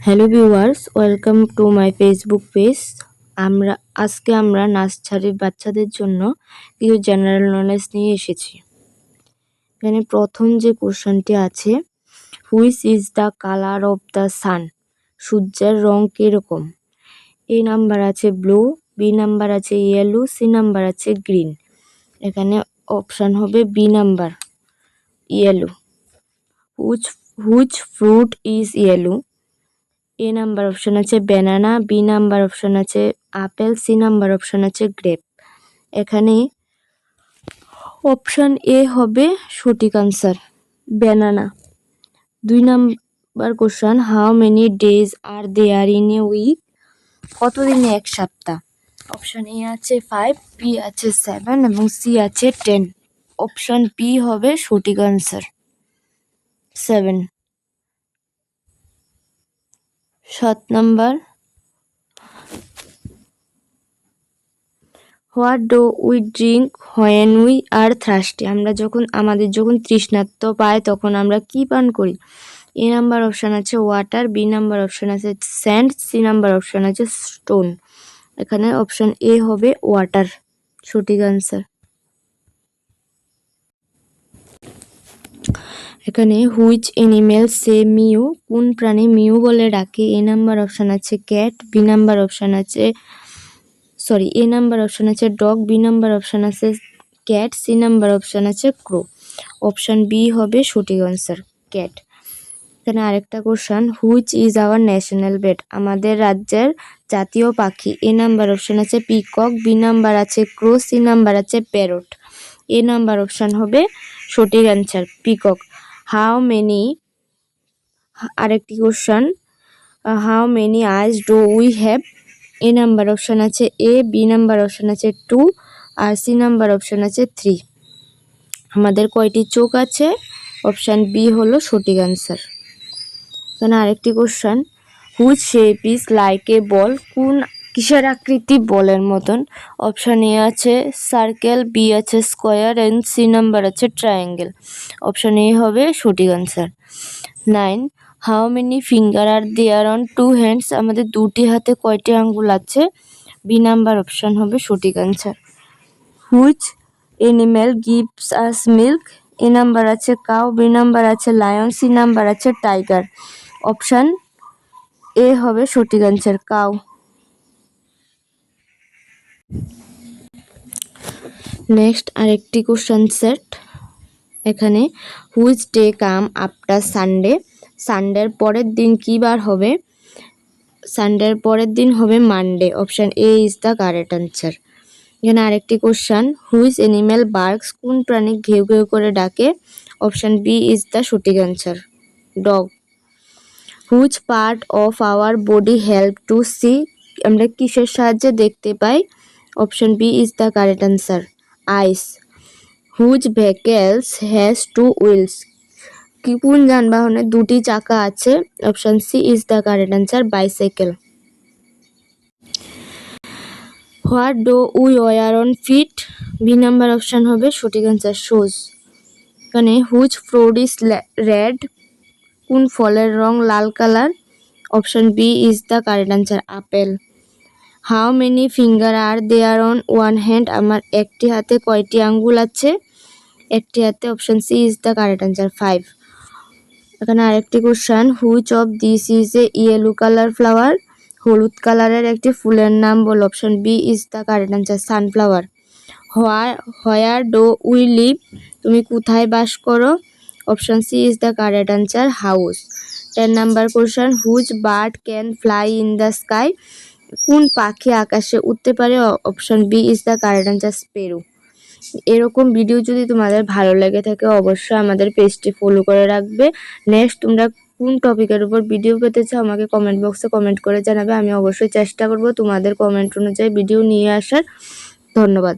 Hello viewers, welcome to my Facebook page. আজকে আমরা নার্সারির বাচ্চাদের জন্য কিছু জেনারেল নলেজ নিয়ে এসেছি। এখানে প্রথম যে কোশ্চেনটি আছে, which is the colour of the sun? সূর্যের রং কিরকম? এ নাম্বার আছে ব্লু, বি নাম্বার আছে ইয়েলো, সি নাম্বার আছে গ্রিন। এখানে অপশান হবে B number, yellow. Which fruit is yellow? A number option আছে ব্যানানা, বি নাম্বার অপশন আছে আপেল, সি নাম্বার অপশন আছে গ্রেপ। এখানে অপশন এ হবে সঠিক answer, banana. 2 number question, how many days are there in a week? কতদিনে এক সপ্তাহ? Option A আছে 5, বি আছে 7 এবং সি আছে 10। অপশন বি হবে সঠিক answer, 7। 7 number, what do we drink when we are thirsty? আমাদের যখন তৃষ্ণার্ত পায় তখন আমরা কি পান করি? এ নাম্বার অপশান আছে ওয়াটার, বি নাম্বার অপশান আছে স্যান্ড, সি নাম্বার অপশান আছে স্টোন। এখানে অপশান এ হবে ওয়াটার, সঠিক আনসার। এখানে হুইচ এনিমেল সে মিউ? কোন প্রাণী মিউ বলে ডাকে? এ নাম্বার অপশান আছে ক্যাট, বি নাম্বার অপশান আছে এ নাম্বার অপশান আছে ডগ, বি নাম্বার অপশান আছে ক্যাট, সি নাম্বার অপশান আছে ক্রো। অপশান বি হবে সঠিক আনসার, ক্যাট। এখানে আরেকটা question, which is our national bird? আমাদের রাজ্যের জাতীয় পাখি। এ নাম্বার অপশান আছে পিকক, বি নাম্বার আছে ক্রো, সি নাম্বার আছে প্যারট। এ নাম্বার অপশান হবে সঠিক আনসার, পিকক। হাউ মেনি, আরেকটি question, how many eyes do we have? A number option আছে এ, বি নাম্বার অপশান আছে 2 আর C number option আছে 3। আমাদের কয়টি চোখ আছে? অপশান বি হলো সঠিক আনসার। এখানে আরেকটি question, which shape is like a ball? কিসের আকৃতি বলের মতন? অপশান এ আছে সার্কেল, বি আছে স্কোয়ার এন্ড সি নাম্বার আছে ট্রায়াঙ্গেল। অপশান এ হবে সঠিক answer. 9, how many finger are there on 2 hands? আমাদের দুটি হাতে কয়টি আঙ্গুল আছে? বি নাম্বার অপশান হবে সঠিক answer. Which animal gives us milk? A number আছে কাউ, বি নাম্বার আছে লায়ন, সি নাম্বার আছে টাইগার। অপশান এ হবে সঠিক আনসার, কাউ। নেক্সট আরেকটি কোশ্চেন সেট, এখানে which day come after Sunday? সানডের পরের দিন কি বার হবে? সানডের পরের দিন হবে Monday. Option A is the correct answer. এখানে আরেকটি কোশ্চেন, হুইচ এনিম্যাল বার্কস? কোন প্রাণী ঘেউ ঘেউ করে ডাকে? অপশান বি ইজ দ্য সঠিক answer, dog. Which part of our body help to see? আমরা কিসের সাহায্যে দেখতে পাই? Option B is the correct answer, eyes. Which vehicles has 2 wheels? কোন যানবাহনের দুটি চাকা আছে? Option C is the correct answer, bicycle. What do we wear on feet? B number option হবে সঠিক আনসার, শুজ। এখানে হুইচ ফ্রুট ইজ রেড? কোন ফলের রং লাল colour? Option B is the correct answer, apple. How many finger are there on 1 hand? আমার একটি হাতে কয়টি আঙ্গুল আছে? একটি হাতে। Option C is the correct answer, 5। এখানে আরেকটি question, which of this is a yellow colour flower? হলুদ কালারের একটি ফুলের নাম বল। Option B is the correct answer, sunflower. Where do we live? তুমি কোথায় বাস করো? Option C is the correct answer, house. 10 number question, which bird can fly in the sky? কোন পাখি আকাশে উঠতে পারে? Option B is the correct answer, sparrow. এরকম ভিডিও যদি তোমাদের ভালো লেগে থাকে অবশ্যই আমাদের পেজটি ফলো করে রাখবে। নেক্সট তোমরা কোন টপিকের উপর ভিডিও পেতে চাও আমাকে কমেন্ট বক্সে কমেন্ট করে জানাবে। আমি অবশ্যই চেষ্টা করব তোমাদের কমেন্ট অনুযায়ী ভিডিও নিয়ে আসার। ধন্যবাদ।